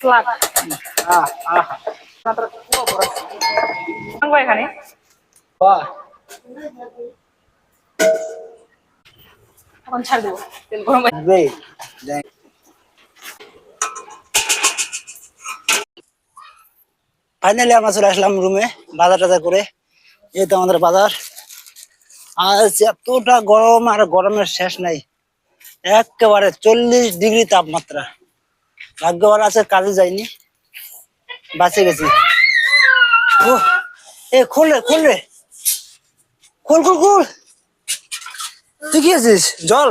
Flat আহ আহ মাত্র কুয়া পড়া ভাঙবো এখানে বাহ এখন ছাড় দেবো তেল গরম হয়ে বে ফাইনালি আমরা চলে আসলাম রুমে বাজার টাজার করে। এই তো আমাদের বাজার। আজ এতটা গরম আর গরমের শেষ নাই, একেবারে 40 ডিগ্রি তাপমাত্রা। ভাগ্যবান আছে কাজে যাইনি, বাঁচে গেছি। ও এ খুল রে খুল রে, খুল খুল খুল। তুই কি আছিস? জল?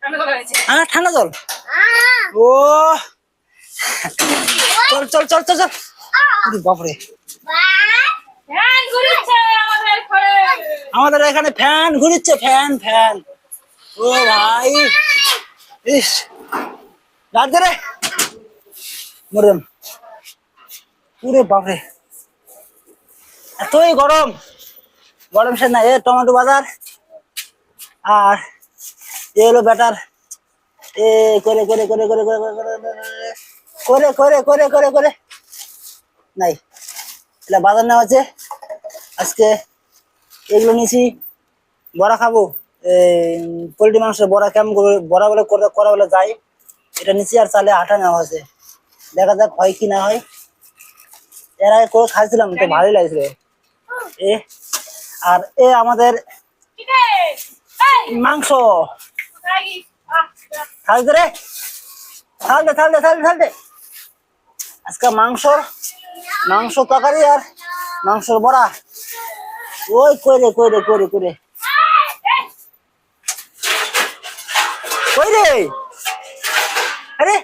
ঠান্ডা জল হয়েছে হ্যাঁ ঠান্ডা জল। ও চল চল চল চল চল। আরে বাপরে, ফ্যান ঘুরছে আমাদের ঘরে আমাদের এখানে ফ্যান ঘুরছে, ফ্যান ফ্যান। ও ভাই ইস রাত দে রে মরম। পুরে বাপরে এতই গরম, গরম সে না। এ টমেটো বাজার আর এ হলো ব্যাটার। এ করে করে করে করে করে করে করে করে করে করে করে নাই এটা বাজার নেওয়া আছে আজকে। এগুলো নিয়েছি, বড়া খাবো। এই পোল্ট্রি মাংসের বড়া কেমন করে বড়া বলে করা বলে যায়, এটা নিচে আর চালে আটা নেওয়া আছে। দেখা যাক হয় কি না হয়। এর আগে করে খাইছিলাম তো ভালোই লাগছিল। এ আর এ আমাদের মাংস। থালতে রে, থালতে থালতে থালতে থালতে। আজকে মাংস তরকারি আর মাংসের বড়া। ওই কইরে কইরে কইরে কইরে কই রে। আরে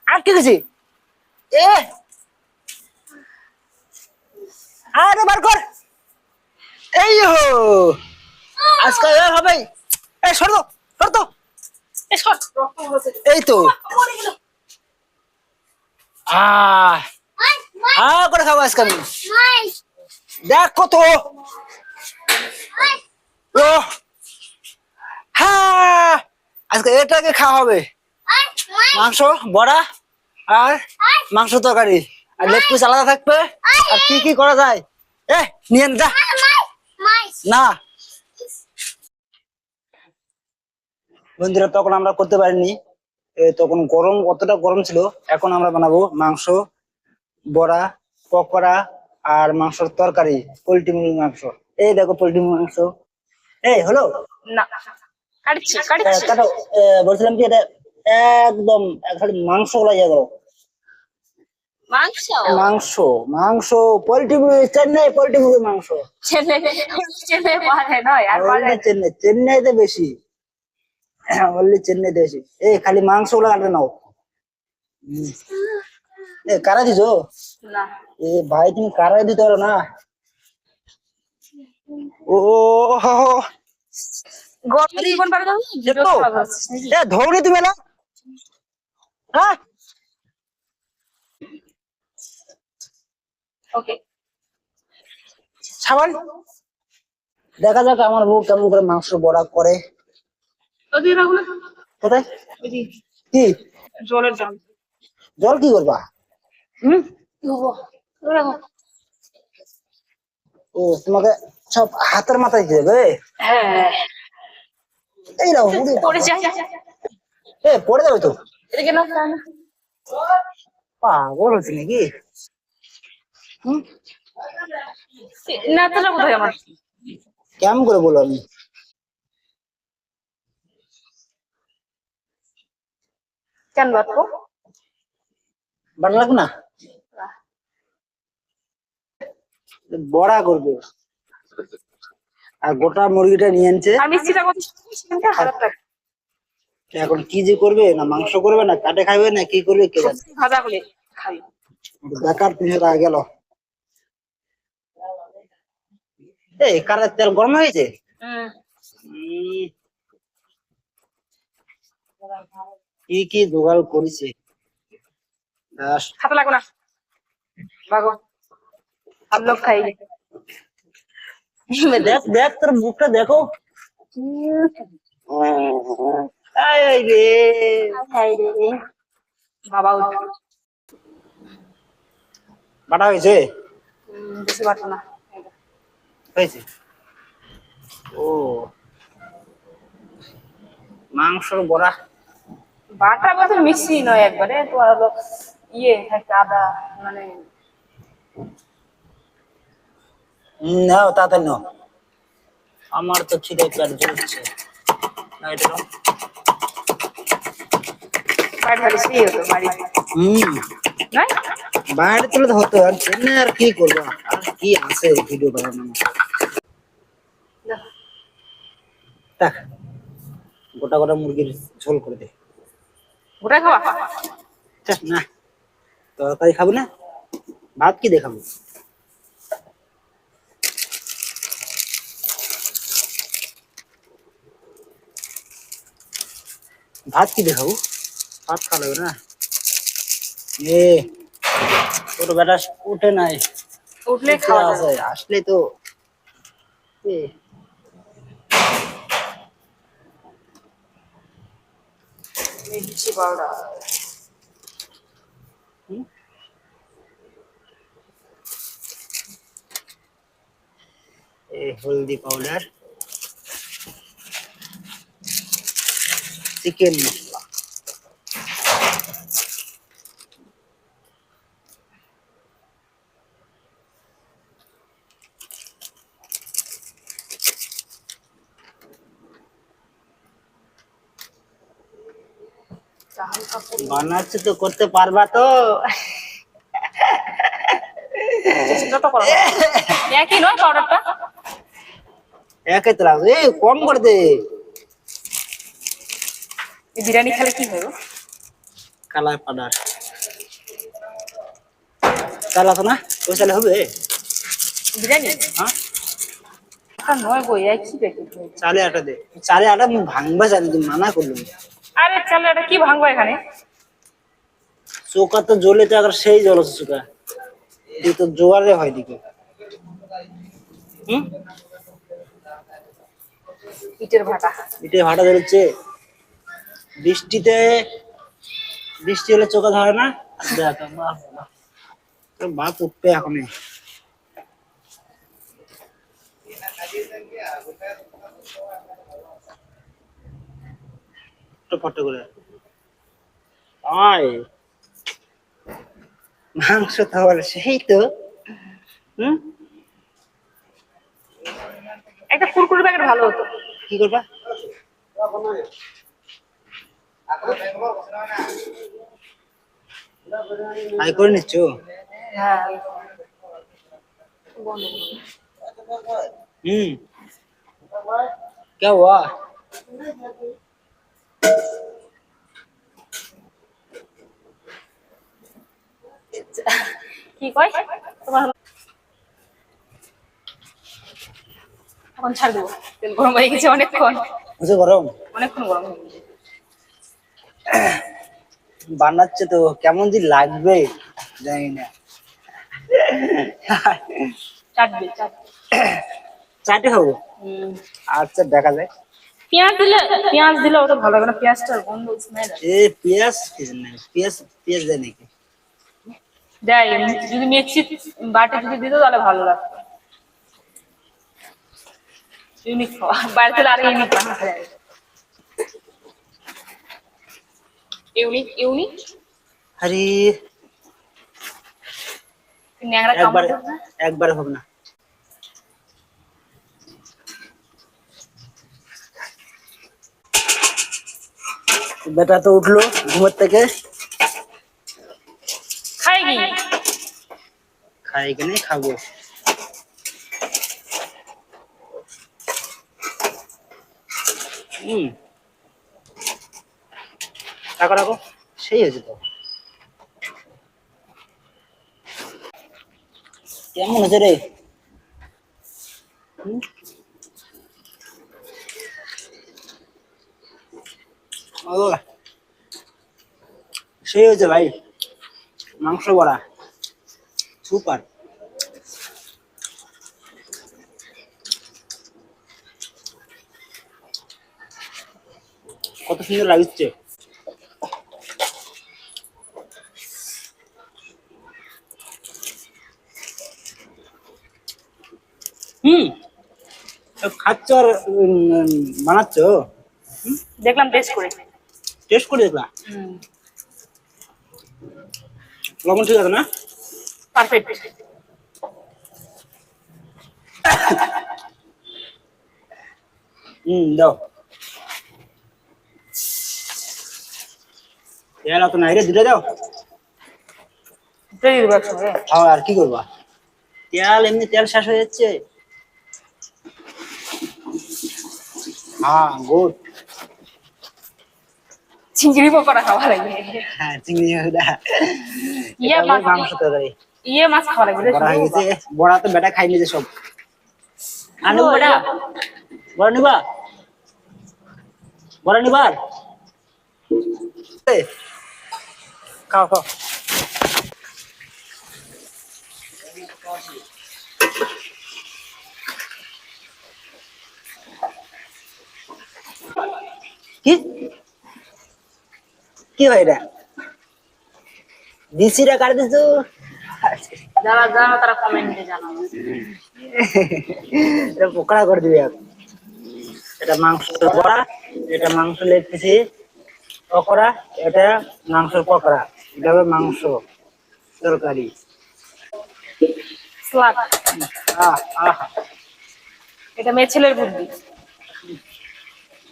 আটকে গেছি। এ আরে বার কর। এই হো আজকে এ হবে। এই সর তো সর তো। এই শট রক্ত হচ্ছে এই তো আহ আহ করে খাবো আজকে আমি। দেখ কত ও হ্যাঁ, আজকে এটাকে খাওয়া হবে। মাংস বড়া আর মাংস তরকারি আর লেগ পিস আলাদা থাকবে। আর কি কি করা যায় এ নিয়ে যা না। বন্ধুরা তখন আমরা করতে পারিনি, তখন গরম কতটা গরম ছিল। এখন আমরা বানাবো মাংস বড়া পকোড়া আর মাংসের তরকারি, পোল্ট্রি মুরগির মাংস। এই দেখো পোল্ট্রি মাংস। এই হলো না কাটছি কাটছি কাটো। বলছিলাম কি এটা একদম খালি মাংস গুলা ইয়ে করো। মাংস মাংস মাংস পোল্ট্রি মুরগি, চেন্নাই পোল্ট্রি মুরগির মাংস। ছেলে ছেলে পারে নয় আর পারে অনলি চেন্নাই, চেন্নাইতে বেশি। অনলি চেন্নাইতে বেশি। এই খালি মাংস গুলা কাটে নাও। এ কারা দিছো? না এ ভাই তুমি কারা দিতে পারো না। ও গরম জীবন পারে দাও এতো এ ধরনি তুমি না। হ্যাঁ ওকে সাবান। দেখা যাক আমার বউ কেমন করে মাংস বড়া করে। তো দিয়ে রাখো না কোথায় এদি কি জলের দাম জল কি করবা? হম দেবো রাখো ও তোমাকে সব হাতের মাথায় দিয়ে দেবে। হ্যাঁ এই নাও পড়ে যায় এ পড়ে যাবে তো। এদিকে না পাগল হচ্ছে নাকি? হম না তোরা কোথায় আমার কেমন করে বলো আমি? কেন বাটবো ভালো লাগবে না? বড়া করবে আর গোটা মুরগিটা নিয়ে আনছে। আর মিষ্টিটা কত সেখানটা 1000 টাকা এখন কি যে করবে, না মাংস করবে না কাটে খাবে না কি করবে কে জানে। ভাজা করে খাই বেকার 300 টাকা গেল। এই কারের তেল গরম হয়েছে। কি কি জোগাড় করেছে। খাতা লাগো না ভাগো আর লোক খাই দেখ দেখ তোর মুখটা দেখো। এই রে খাই রে বাবা উঠো বাটা হয়েছে? বেশি বাটো না। হয়েছে। ও, মাংসর বড়া। বাটা বলতে মিক্সি নয় একবারে, তোমার হলো ইয়ে থাকে আদা, মানে নাও তাড়াতাড়ি নাও, আমার তো খিদে পেট জ্বলছে। না এটা নাও। বাইরে ভালো সেই হতো বাড়ি, হুম, নয়? বাইরে তুলে তো হতো, আর জন্য আর কি করবো, আর কি আছে ভিডিও বানানোর মতো। দেখ, গোটা গোটা মুরগির ঝোল করে দে। গোটা খাওয়া? ধ্যাৎ, না, তরকারি খাবো না, ভাত কি দেখাবো? ভাত কি দেখাবো? ভাত খাওয়া লাগবে না। এ তোর বেটা উঠে নাই, উঠলে উঠে খাওয়া আসে, যাবে। আসলে তো এ, মির্চি পাউডার। হুম, হলদি পাউডার, চিকেন মশলা, হালকা বানাচ্ছে তো, করতে পারবা তো? চেষ্টা তো করো, একই নয় পাউডারটা? একে তো লাগবে, কম করে দে। বিরিয়ানি খেলে কি হবে? কালার পাউডার, চাল আছে না, ওই চালে হবে? বিরিয়ানি হ্যাঁ, নয় গো, একই প্যাকেট হয়েছে। চালে আটা দে, চালে আটা ভাঙবা, জানি তুমি মানা করলাম। আরে চলো, এটা কি ভাঙবো এখানে? চোখা তো জ্বলে তো আবার সেই জ্বলছে চোখা, এই তো জোয়ারে হয় দিকে। হুম, ইটের ভাটা। এটা ভাটা ধরেছে বৃষ্টিতে, বৃষ্টি হলে চোখা ধরে না। দেখ বাপ, তোর বাপ উঠবে এখনই। ফটো করে আয়, মাংস খাবার সেই তো। হুম, একটা কুরকুরে প্যাকেট ভালো হতো। কি করবা? আয় করে নিচ্ছ? হ্যাঁ, हम्म, क्या हुआ? কি কয় তোমার হলো? এখন ছাড় দেবো, তেল গরম হয়ে গেছে অনেকক্ষণ, मुझे गरम অনেকক্ষণ গরম হয়ে গেছে। বানাচ্ছে তো, কেমন যে লাগবে জানি না। চাটবে চাটবে। চাটে খাবো, হুম, আচ্ছা দেখা যায়। পেঁয়াজ দিলে, পেঁয়াজ দিলে ওটা ভালো হবে না, পেঁয়াজটার গন্ধ স্মেল এ পেঁয়াজ কি জন্য? পেঁয়াজ, পেঁয়াজ দেয় নাকি? দেয়। যদি মিক্সি বাটে যদি দিত তাহলে ভালো লাগতো। ইউনিক খাওয়া, বাইরে থেকে আরো ইউনিক বানাতে যায়। ইউনিক ইউনিক আরে ন্যাংরা একবার, কামড় দেবে না? একবার হবে না। বেটা তো উঠলো ঘুমের থেকে, খাই কি? খাই এখানে খাবো। হম, রাখো রাখো, সেই হয়েছে তো। কেমন হয়েছে রে? হুম, ও সেই হয়েছে ভাই, মাংস বড়া সুপার। কত সুন্দর লাগছে। হুম, খাচ্ছ আর বানাচ্ছ? দেখলাম টেস্ট করে। টেস্ট করে দেখলা? লবণ ঠিক আছে না? পারফেক্ট। দাও। তেল অত নাই রে, দুটো দাও। দিয়ে দেবো একসঙ্গে। হ্যাঁ, আর কি করবা? তেল এমনি তেল শেষ হয়ে যাচ্ছে। হ্যাঁ, গুড। চিংড়ি পকোড়া খাওয়া লাগবে। হ্যাঁ, চিংড়ি মাছ। ইয়ে এটা মাছ, মাংস তরকারি। ইয়ে মাছ খাওয়া লাগবে রে। বড়া হয়ে গেছে। বড়া তো বেটা খাই নিয়েছে সব। আনু বড়া, বড়া নিবা? বড়া নিবার? খাও খাও। কি কি হয় এটা? বিসিটা কাটে দিছো? যারা জানো তারা কমেন্টে জানাও। এটা পকোড়া করে দিবে এখন। এটা মাংস পকোড়া, এটা মাংস লেগ পিসি পকোড়া, এটা মাংসের পকোড়া, এটা হবে মাংস তরকারি। স্লাদ। আহ আহ এটা মেয়ে ছেলের বুদ্ধি।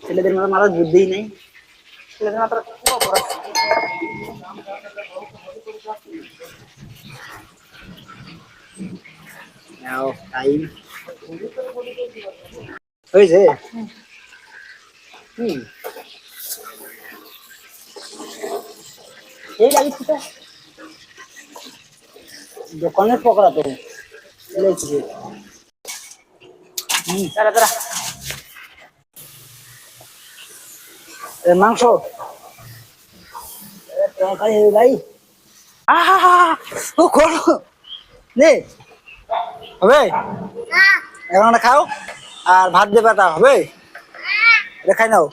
ছেলেদের মাথা বুদ্ধিই নেই। ছেলেদের মাত্র পুরো বড়। নাও টাইম হয়েছে। হুম, এই লাগিয়েছি তো দোকানের পকোড়া তো লেগেছে। দাঁড়া দাঁড়া। মাংস তরকারি হবে ভাই। আহা, ও করো নে হবে। এখন একটা খাও আর ভাত দেবে, তা হবে? এটা খাই নাও।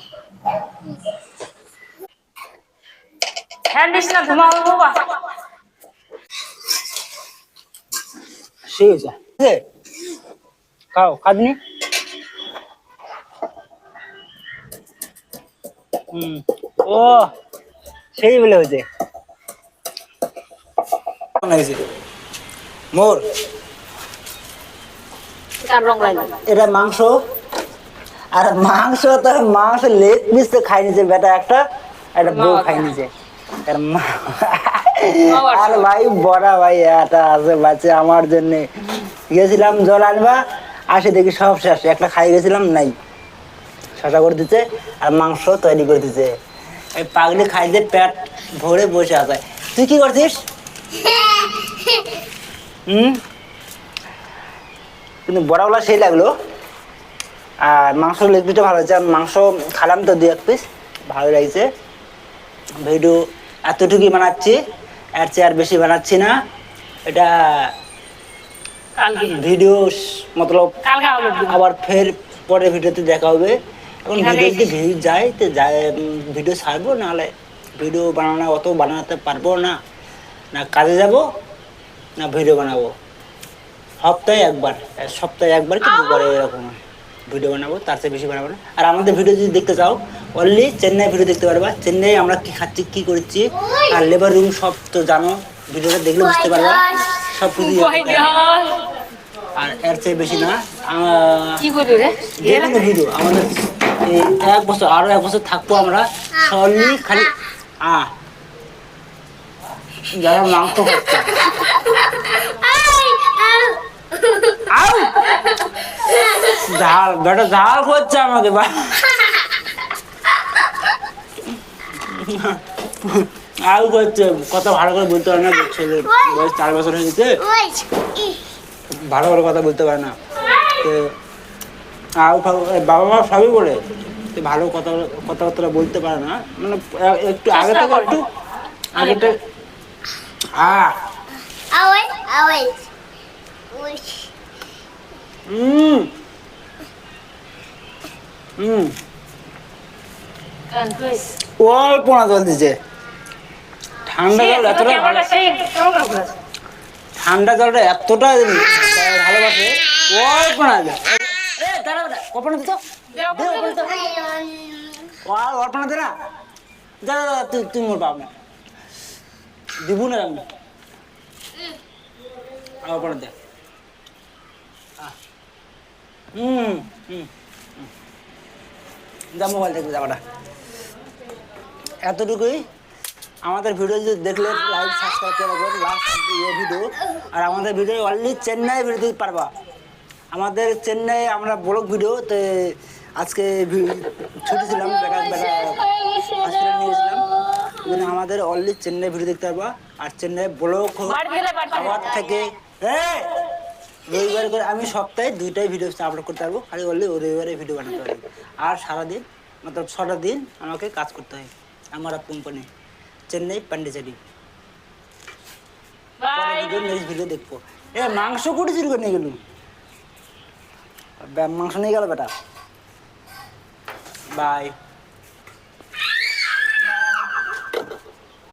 হ্যান্ড দিস না, ধুমা হবে বাবা। সেই হয়েছে। খাও খাদনি। ও সেই বলে হয়েছে মোর। কার রং লাগবে? এটা মাংস, আর মাংস তো মাংস লেগ পিস তো খাই নিছে বেটা একটা, একটা বউ খাই নিছে। আর ভাই বড়া ভাই এটা আছে বাচ্চা আমার জন্য। গেছিলাম জল আনবা, আসে দেখি সব শেষ, একটা খাই গেছিলাম নাই। শশা করে দিচ্ছে আর মাংস তৈরি করে দিচ্ছে। এই পাগলি খাইতে পেট ভরে বসে আছে। তুই কি করছিস? কিন্তু বড়াগুলা সেই লাগলো, আর মাংস লেগ পিসটা ভালো হয়েছে। মাংস খালাম তো 2-1 পিস, ভালো লাগছে। ভিডিও এতটুকুই বানাচ্ছি, এর চেয়ে আর বেশি বানাচ্ছি না। এটা ভিডিও মতলব আবার ফের পরের ভিডিওতে দেখা হবে। এখন ভিডিও যদি ভিউ যায় তো ভিডিও ছাড়বো, নাহলে ভিডিও বানানো অত বানাতে পারবো না। না কাজে যাব না ভিডিও বানাবো। সপ্তাহে একবার কি 2বার এরকম ভিডিও বানাবো, তার চেয়ে বেশি বানাবো না। আর আমাদের ভিডিও যদি দেখতে চাও, অনলি চেন্নাই ভিডিও দেখতে পারবা। চেন্নাই আমরা কি খাচ্ছি কি করছি আর লেবার রুম সব তো জানো, ভিডিওটা দেখলে বুঝতে পারবা সব কিছু। আর এর চেয়ে বেশি না। ভিডিও আমাদের এই 1 বছর, আরো 1 বছর থাকবো আমরা সবই খালি যারা মাংস খাচ্ছে। ঝাল বেটা ঝাল করছে আমাকে আউ করছে, কত ভালো করে বলতে পারে না। ছেলের বয়স 4 বছর হয়ে গেছে, ভালো ভালো কথা বলতে পারে না। তো বাবা মা সবই বলে ভালো কথাবার্তা বলতে পারে না, মানে একটু আগে থেকে একটু আগেটা অল্পনা জল দিছে। ঠান্ডা জল এতটা ঠান্ডা জলটা এতটা ভালোবাসে। অর্পণা দে এ দাঁড়া দাঁড়া অর্পণা দে তো দে অর্পণা দে অর্পণা দে না দাঁড়া দাঁড়া তুই মোর বাপ না দিব না আমি অর্পণা দে হুম হুম যা মোবাইল দেখবে যাবাটা এতটুকুই আমাদের ভিডিও যদি দেখলে লাইক সাবস্ক্রাইব করে রাখবেন লাস্ট ইয়ে ভিডিও আর আমাদের ভিডিও অনলি চেন্নাই ভিডিও দিতে পারবা আমাদের চেন্নাই আমরা ব্লগ ভিডিওতে আজকে ছুটি ছিলাম বেটা বেটা হসপিটাল নিয়েছিলাম কিন্তু আমাদের অনলি চেন্নাই ভিডিও দেখতে পারবা আর চেন্নাই ব্লগ আবার থেকে রবিবার করে আমি সপ্তাহে 2টাই ভিডিও আপলোড করতে পারবো খালি অনলি রবিবারে ভিডিও বানাতে পারবো আর সারাদিন মতলব 6টা দিন আমাকে কাজ করতে হয় আমার কোম্পানি চেন্নাই পান্ডিচেরি নেক্সট ভিডিও দেখবো এ মাংস কোটি চুরি করে নিয়ে গেলুম মাংস নিয়ে গেল বেটা বাই